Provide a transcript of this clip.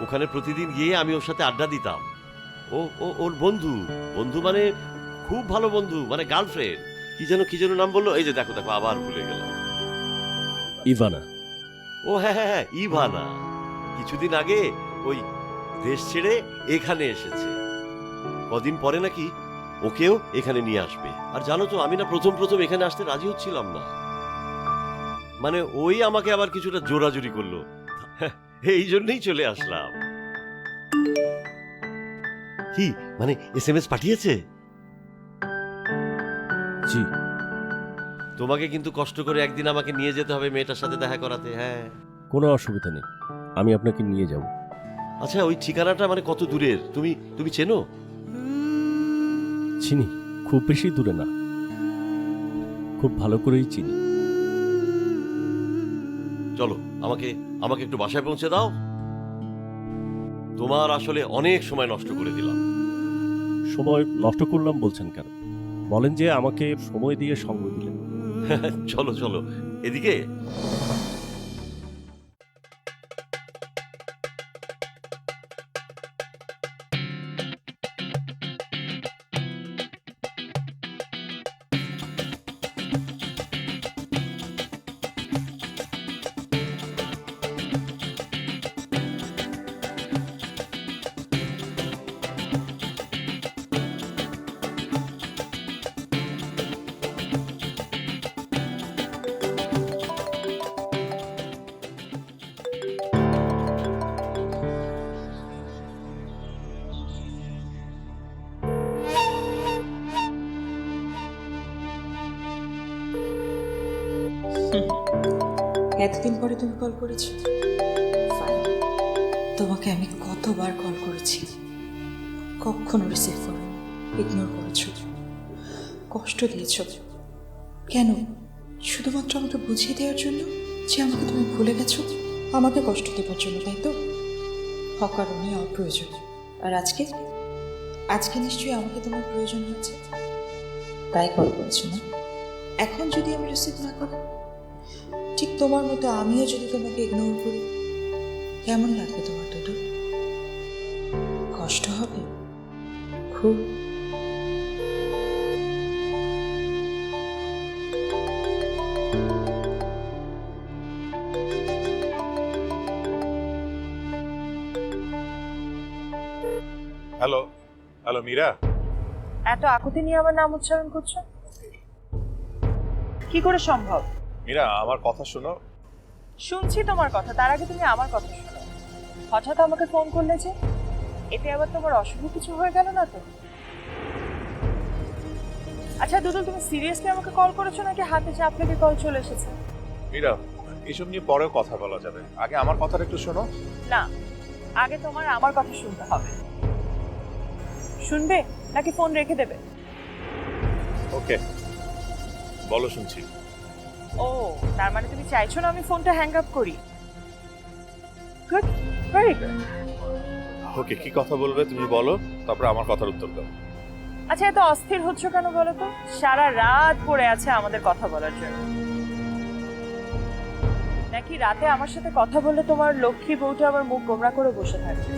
ওখানে প্রতিদিন গিয়ে আমি ওর সাথে আড্ডা দিতাম। ওর বন্ধু, বন্ধু মানে খুব ভালো বন্ধু, মানে গার্লফ্রেন্ড। কি যেন নাম বললো, এই যে দেখো দেখো আবার ভুলে গেলাম। ইভানা। ও হ্যাঁ হ্যাঁ হ্যাঁ, ইভানা। কিছুদিন আগে ওই দেশ ছেড়ে এখানে এসেছে। কদিন পরে নাকি ওকেও এখানে নিয়ে আসবে। আর জানো তো, আমি না প্রথম এখানে আসতে রাজি হচ্ছিলাম না। মানে ওই আমাকে আবার কিছুটা জোরাজুরি করলো, এই জন্যই চলে আসলাম। কি মানে SMS পাঠিয়েছে? জি। তোমাকে কিন্তু কষ্ট করে একদিন আমাকে নিয়ে যেতে হবে মেয়েটার সাথে দেখা করাতে। হ্যাঁ, কোনো অসুবিধা নেই, আমি আপনাকে নিয়ে যাব। আচ্ছা ওই ঠিকানাটা মানে কত দূরের? তুমি চেনো? চিনি, খুব বেশি দূরে না, খুব ভালো করেই চিনি। চলো, আমাকে একটু বাসায় পৌঁছে দাও। তোমার আসলে অনেক সময় নষ্ট করে দিলাম। সময় নষ্ট করলাম বলছেন কেন? বলেন যে আমাকে সময় দিয়ে সঙ্গ দিলেন। চলো চলো এদিকে। এতদিন পরে তুমি কল করেছো। তোমাকে আমি কতবার কল করেছি, কখনো রিসিভ করো, ইগনোর করেছো, কষ্ট দিয়েছো। কেন? শুধুমাত্র আমাকে বুঝিয়ে দেওয়ার জন্য যে আমাকে তুমি ভুলে গেছো, আমাকে কষ্ট দেওয়ার জন্য, তাই তো? অকারণে, অপ্রয়োজন। আর আজকে নিশ্চয়ই আমাকে তোমার প্রয়োজন হচ্ছে, তাই কল করেছো না? এখন যদি আমি রিসিভ না করি, ঠিক তোমার মতো আমিও যদি তোমাকে ইগনোর করি, কেমন লাগবে তোমার? দুটো কষ্ট হবে খুব। Hello hello Meera. এত আকুতি নিয়ে আমার নাম উচ্চারণ করছো কি করে সম্ভব? মীরা আমার কথা শোনো। শুনছি তোমার কথা, তার আগে তুমি আমার কথা শোনো। হঠাৎ আমাকে ফোন করলে যে, এতে আবার তোমার অশুভ কিছু হয়ে গেল না তো? আচ্ছা দুদুল, তুমি সিরিয়াসলি আমাকে কল করেছো নাকি হাতে চাপ লেগে কল চলে এসেছে? মীরা এসব নিয়ে পরেও কথা বলা যাবে, আগে আমার কথাটা একটু শোনো। না, আগে তোমার আমার কথা শুনতে হবে। শুনবে নাকি ফোন রেখে দেবে? ওকে বলো, শুনছি। ও, তার মানে তুমি চাইছো না আমি ফোনটা হ্যাং আপ করি? Good, very good. ওকে, কি কথা বলবে তুমি বলো, তারপরে আমার কথার উত্তর দাও। আচ্ছা এত অস্থির হচ্ছ কেন বলো তো? সারা রাত পড়ে আছে আমাদের কথা বলার জন্য, নাকি রাতে আমার সাথে কথা বললে তোমার লক্ষ্মী বউটা আবার মুখ গোমরা করে বসে থাকবে?